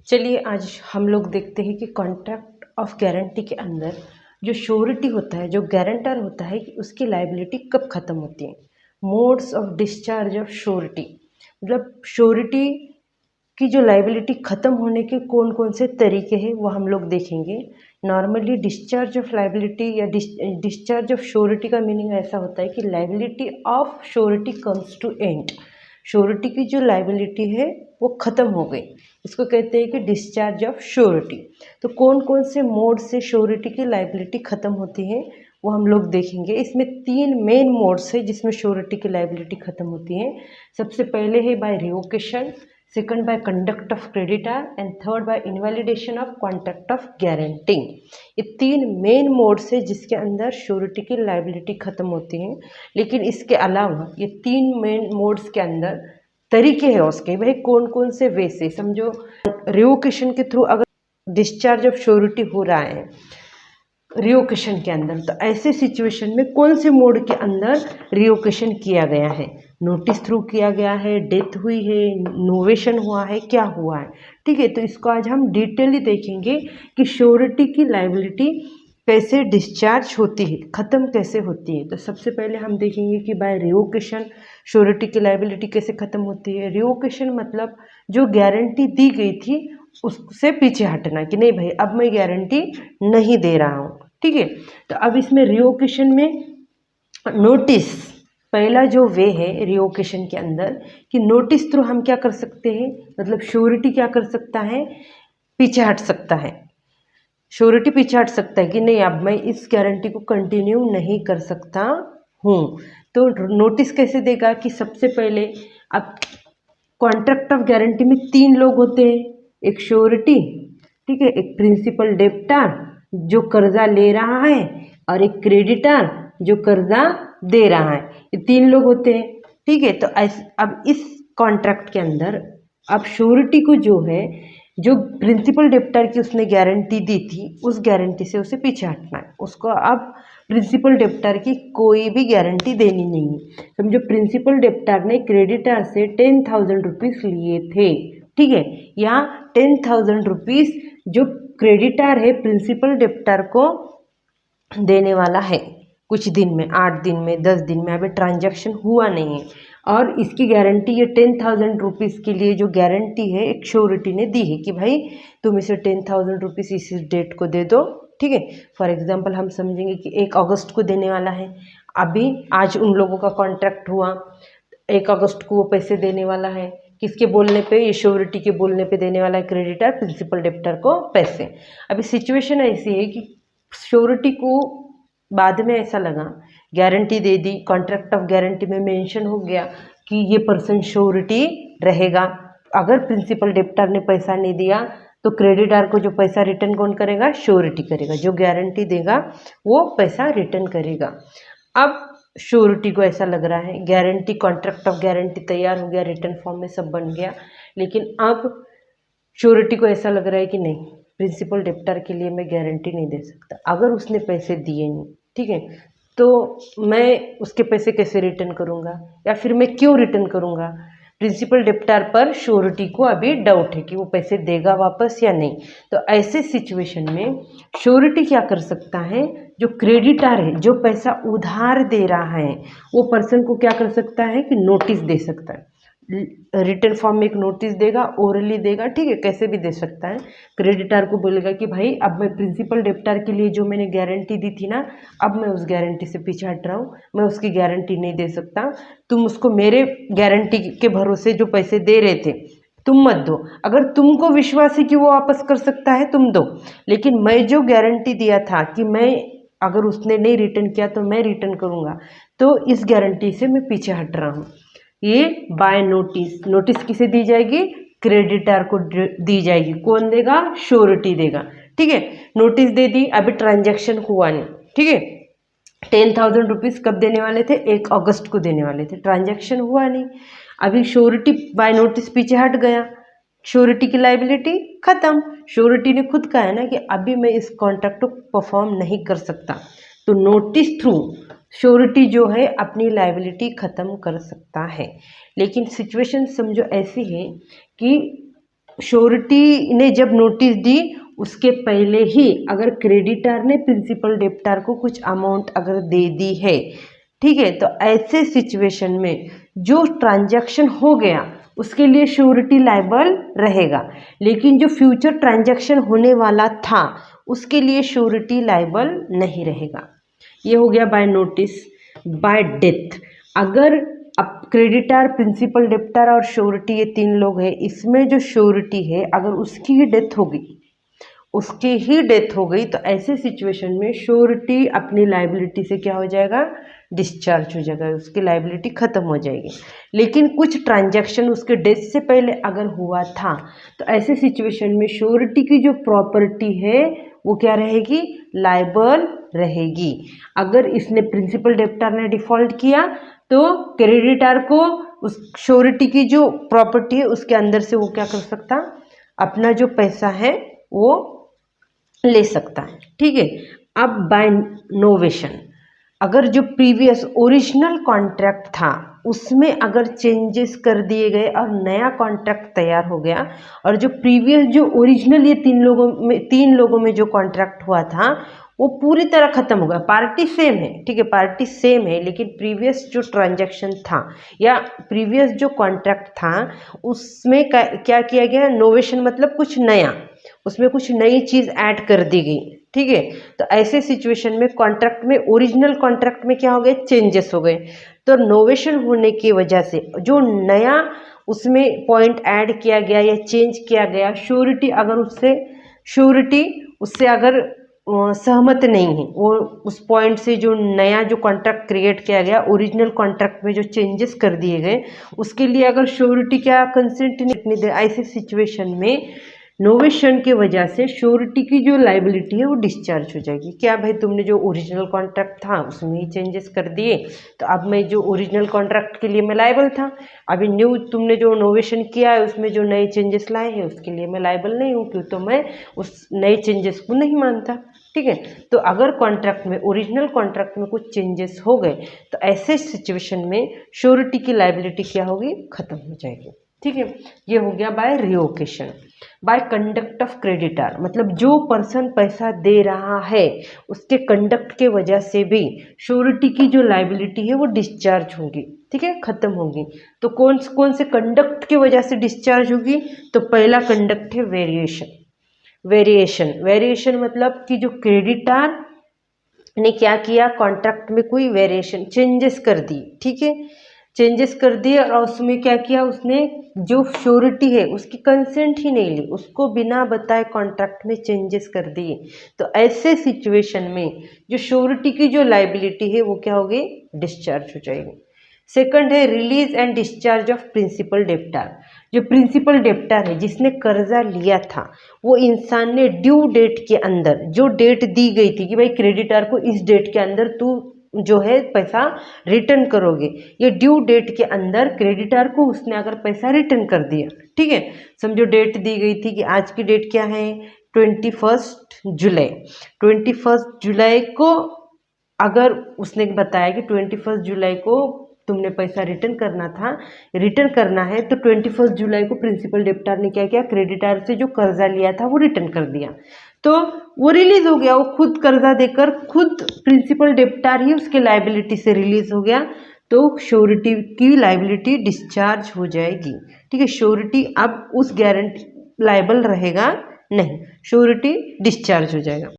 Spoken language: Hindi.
चलिए आज हम लोग देखते हैं कि कॉन्ट्रैक्ट ऑफ गारंटी के अंदर जो श्योरिटी होता है, जो गारंटर होता है, कि उसकी लायबिलिटी कब ख़त्म होती है। Modes of discharge of surety, मतलब श्योरिटी की जो लायबिलिटी ख़त्म होने के कौन कौन से तरीके हैं वो हम लोग देखेंगे। नॉर्मली डिस्चार्ज ऑफ लायबिलिटी या डिस्चार्ज ऑफ श्योरिटी का मीनिंग ऐसा होता है कि liability of surety comes to end. Surety की जो लायबिलिटी है वो ख़त्म हो गई, इसको कहते हैं कि डिस्चार्ज ऑफ श्योरिटी। तो कौन कौन से मोड से श्योरिटी की लायबिलिटी ख़त्म होती है वो हम लोग देखेंगे। इसमें 3 मेन मोड्स है जिसमें श्योरिटी की लायबिलिटी ख़त्म होती है। सबसे पहले है by revocation, second by conduct of creditor and third by invalidation of contract of guaranting. ये 3 मेन मोड्स है जिसके अंदर श्योरिटी की लायबिलिटी ख़त्म होती है। लेकिन इसके अलावा ये 3 मेन मोड्स के अंदर तरीके हैं उसके, भाई कौन कौन से वे से। समझो रिवोकेशन के थ्रू अगर डिस्चार्ज ऑफ श्योरिटी हो रहा है रिवोकेशन के अंदर, तो ऐसे सिचुएशन में कौन से मोड के अंदर रिवोकेशन किया गया है। नोटिस थ्रू किया गया है, डेथ हुई है, नोवेशन हुआ है, क्या हुआ है। ठीक है, तो इसको आज हम डिटेली देखेंगे कि श्योरिटी की लायबिलिटी कैसे डिस्चार्ज होती है, ख़त्म कैसे होती है। तो सबसे पहले हम देखेंगे कि बाय रिवोकेशन श्योरिटी की लायबिलिटी कैसे ख़त्म होती है। रिवोकेशन मतलब जो गारंटी दी गई थी उससे पीछे हटना, कि नहीं भाई अब मैं गारंटी नहीं दे रहा हूँ। ठीक है, तो अब इसमें रिवोकेशन में नोटिस पहला जो वे है रिवोकेशन के अंदर, कि नोटिस थ्रू हम क्या कर सकते हैं, मतलब श्योरिटी क्या कर सकता है, पीछे हट सकता है। श्योरिटी पीछे हट सकता है कि नहीं अब मैं इस गारंटी को कंटिन्यू नहीं कर सकता हूँ। तो नोटिस कैसे देगा कि सबसे पहले अब कॉन्ट्रैक्ट ऑफ गारंटी में 3 लोग होते हैं, एक श्योरिटी, ठीक है, एक प्रिंसिपल डेप्टर जो कर्जा ले रहा है और एक क्रेडिटर जो कर्जा दे रहा है। ये 3 लोग होते हैं। ठीक है, तो अब इस कॉन्ट्रैक्ट के अंदर अब श्योरिटी को जो है, जो प्रिंसिपल डेप्टर की उसने गारंटी दी थी उस गारंटी से उसे पीछे हटना है। उसको अब प्रिंसिपल डेप्टर की कोई भी गारंटी देनी नहीं है। समझो प्रिंसिपल डेप्टर ने क्रेडिटर से 10,000 रुपीज़ लिए थे, ठीक है, या 10,000 रुपीज़ जो क्रेडिटर है प्रिंसिपल डेप्टर को देने वाला है कुछ दिन में, 8 दिन में, 10 दिन में। अभी ट्रांजैक्शन हुआ नहीं है और इसकी गारंटी ये 10,000 रुपीज़ के लिए जो गारंटी है एक श्योरिटी ने दी है कि भाई तुम इसे 10,000 रुपीज़ इस डेट को दे दो। ठीक है, फॉर एग्जांपल हम समझेंगे कि 1 अगस्त को देने वाला है। अभी आज उन लोगों का कॉन्ट्रैक्ट हुआ, 1 अगस्त को वो पैसे देने वाला है। किसके बोलने पे, ये श्योरिटी के बोलने पे देने वाला है क्रेडिटर प्रिंसिपल डेप्टर को पैसे। अभी सिचुएशन ऐसी है कि श्योरिटी को बाद में ऐसा लगा, guarantee they the, contract of guarantee में मेंशन हो गया कि ये पर्सन श्योरिटी रहेगा। अगर प्रिंसिपल डेप्टर ने पैसा नहीं दिया तो क्रेडिटर को जो पैसा रिटर्न कौन करेगा, श्योरिटी करेगा। जो गारंटी देगा वो पैसा रिटर्न करेगा। अब श्योरिटी को ऐसा लग रहा है गारंटी, कॉन्ट्रैक्ट ऑफ गारंटी तैयार हो गया, रिटर्न फॉर्म में सब बन गया, लेकिन अब श्योरिटी को ऐसा लग रहा है कि नहीं प्रिंसिपल डेप्टर के लिए मैं गारंटी नहीं दे सकता। अगर उसने पैसे दिए नहीं, ठीक है, तो मैं उसके पैसे कैसे रिटर्न करूँगा, या फिर मैं क्यों रिटर्न करूँगा। प्रिंसिपल डेप्टर पर श्योरिटी को अभी डाउट है कि वो पैसे देगा वापस या नहीं। तो ऐसे सिचुएशन में श्योरिटी क्या कर सकता है, जो क्रेडिटर है, जो पैसा उधार दे रहा है, वो पर्सन को क्या कर सकता है कि नोटिस दे सकता है। रिटर्न फॉर्म में एक नोटिस देगा, ओरली देगा, ठीक है, कैसे भी दे सकता है। क्रेडिटर को बोलेगा कि भाई अब मैं प्रिंसिपल डेप्टर के लिए जो मैंने गारंटी दी थी ना, अब मैं उस गारंटी से पीछे हट रहा हूँ, मैं उसकी गारंटी नहीं दे सकता। तुम उसको मेरे गारंटी के भरोसे जो पैसे दे रहे थे तुम मत दो। अगर तुमको विश्वास है कि वो वापस कर सकता है तुम दो, लेकिन मैं जो गारंटी दिया था कि मैं अगर उसने नहीं रिटर्न किया तो मैं रिटर्न करूँगा, तो इस गारंटी से मैं पीछे हट रहा हूँ। ये बाय नोटिस, नोटिस किसे दी जाएगी, क्रेडिटर को दी जाएगी। कौन देगा, श्योरिटी देगा। ठीक है, नोटिस दे दी, अभी ट्रांजैक्शन हुआ नहीं। ठीक है, 10,000 रुपीज़ कब देने वाले थे, 1 अगस्त को देने वाले थे, ट्रांजैक्शन हुआ नहीं। अभी श्योरिटी बाय नोटिस पीछे हट गया, श्योरिटी की लायबिलिटी खत्म। श्योरिटी ने खुद कहा है ना कि अभी मैं इस कॉन्ट्रैक्ट को परफॉर्म नहीं कर सकता, तो नोटिस थ्रू श्योरिटी जो है अपनी लायबिलिटी ख़त्म कर सकता है। लेकिन सिचुएशन समझो ऐसी है कि श्योरिटी ने जब नोटिस दी उसके पहले ही अगर क्रेडिटर ने प्रिंसिपल डेप्टर को कुछ अमाउंट अगर दे दी है, ठीक है, तो ऐसे सिचुएशन में जो ट्रांजैक्शन हो गया उसके लिए श्योरिटी लायबल रहेगा, लेकिन जो फ्यूचर ट्रांजैक्शन होने वाला था उसके लिए श्योरिटी लायबल नहीं रहेगा। ये हो गया बाय नोटिस। बाय डेथ, अगर अब क्रेडिटर, प्रिंसिपल, डेप्टर और श्योरिटी ये तीन लोग हैं, इसमें जो श्योरिटी है अगर उसकी ही डेथ हो गई, तो ऐसे सिचुएशन में श्योरिटी अपनी लायबिलिटी से क्या हो जाएगा, डिस्चार्ज हो जाएगा, उसकी लायबिलिटी खत्म हो जाएगी। लेकिन कुछ ट्रांजैक्शन उसके डेथ से पहले अगर हुआ था तो ऐसे सिचुएशन में श्योरिटी की जो प्रॉपर्टी है वो क्या रहेगी, लायबल रहेगी। अगर इसने प्रिंसिपल डेप्टर ने डिफॉल्ट किया तो क्रेडिटर को उस श्योरिटी की जो प्रॉपर्टी है उसके अंदर से वो क्या कर सकता, अपना जो पैसा है वो ले सकता है, ठीक है। अब बाय नोवेशन, अगर जो प्रीवियस ओरिजिनल कॉन्ट्रैक्ट था उसमें अगर चेंजेस कर दिए गए और नया कॉन्ट्रैक्ट तैयार हो गया, और जो प्रीवियस जो ओरिजिनल ये तीन लोगों में जो कॉन्ट्रैक्ट हुआ था वो पूरी तरह खत्म हो गया, पार्टी सेम है, ठीक है, पार्टी सेम है, लेकिन प्रीवियस जो ट्रांजैक्शन था या प्रीवियस जो कॉन्ट्रैक्ट था उसमें क्या किया गया, नोवेशन मतलब कुछ नया, उसमें कुछ नई चीज़ ऐड कर दी गई, ठीक है। तो ऐसे सिचुएशन में कॉन्ट्रैक्ट में, ओरिजिनल कॉन्ट्रैक्ट में क्या हो गए, चेंजेस हो गए। तो नोवेशन होने की वजह से जो नया उसमें पॉइंट ऐड किया गया या चेंज किया गया, श्योरिटी उससे अगर सहमत नहीं है, वो उस पॉइंट से जो नया जो कॉन्ट्रैक्ट क्रिएट किया गया, ओरिजिनल कॉन्ट्रैक्ट में जो चेंजेस कर दिए गए उसके लिए अगर श्योरिटी क्या कंसेंट नहीं दे, ऐसे सिचुएशन में नोवेशन की वजह से श्योरिटी की जो लायबिलिटी है वो डिस्चार्ज हो जाएगी। क्या भाई, तुमने जो ओरिजिनल कॉन्ट्रैक्ट था उसमें ही चेंजेस कर दिए, तो अब मैं जो ओरिजिनल कॉन्ट्रैक्ट के लिए मैं लायबल था, अभी न्यू तुमने जो नोवेशन किया है उसमें जो नए चेंजेस लाए हैं उसके लिए मैं लायबल नहीं हूँ, क्यों, तो मैं उस नए चेंजेस को नहीं मानता, ठीक है। तो अगर कॉन्ट्रैक्ट में, ओरिजिनल कॉन्ट्रैक्ट में कुछ चेंजेस हो गए तो ऐसे सिचुएशन में श्योरिटी की लायबिलिटी क्या होगी, खत्म हो जाएगी, ठीक है। ये हो गया by revocation. By conduct of creditor, मतलब जो पर्सन पैसा दे रहा है उसके कंडक्ट के वजह से भी श्योरिटी की जो लायबिलिटी है वो डिस्चार्ज होगी, ठीक है, खत्म होगी। तो कौन से कंडक्ट की वजह से डिस्चार्ज होगी, तो पहला कंडक्ट है वेरिएशन मतलब कि जो क्रेडिटर ने क्या किया, कॉन्ट्रैक्ट में कोई वेरिएशन, चेंजेस कर दी, ठीक है, चेंजेस कर दिए और उसमें क्या किया, उसने जो श्योरिटी है उसकी कंसेंट ही नहीं ली, उसको बिना बताए कॉन्ट्रैक्ट में चेंजेस कर दिए। तो ऐसे सिचुएशन में जो श्योरिटी की जो लायबिलिटी है वो क्या होगी, डिस्चार्ज हो जाएगी। सेकंड है release and discharge of principal debtor. जो प्रिंसिपल डेप्टर है जिसने कर्जा लिया था, वो इंसान ने ड्यू डेट के अंदर, जो डेट दी गई थी कि भाई क्रेडिटर को इस डेट के अंदर तू जो है पैसा रिटर्न करोगे, ये ड्यू डेट के अंदर क्रेडिटर को उसने अगर पैसा रिटर्न कर दिया, ठीक है, समझो डेट दी गई थी कि आज की डेट क्या है, 21 जुलाई को अगर उसने बताया कि 21 जुलाई को तुमने पैसा रिटर्न करना है, तो 21 जुलाई को प्रिंसिपल डेप्टर ने क्या किया, क्रेडिटर से जो कर्जा लिया था वो रिटर्न कर दिया, तो वो रिलीज हो गया, वो खुद कर्जा देकर खुद प्रिंसिपल डेप्टर ही उसके लायबिलिटी से रिलीज हो गया, तो श्योरिटी की लायबिलिटी डिस्चार्ज हो जाएगी, ठीक है। श्योरिटी अब उस गारंटी लायबल रहेगा नहीं, श्योरिटी डिस्चार्ज हो जाएगा।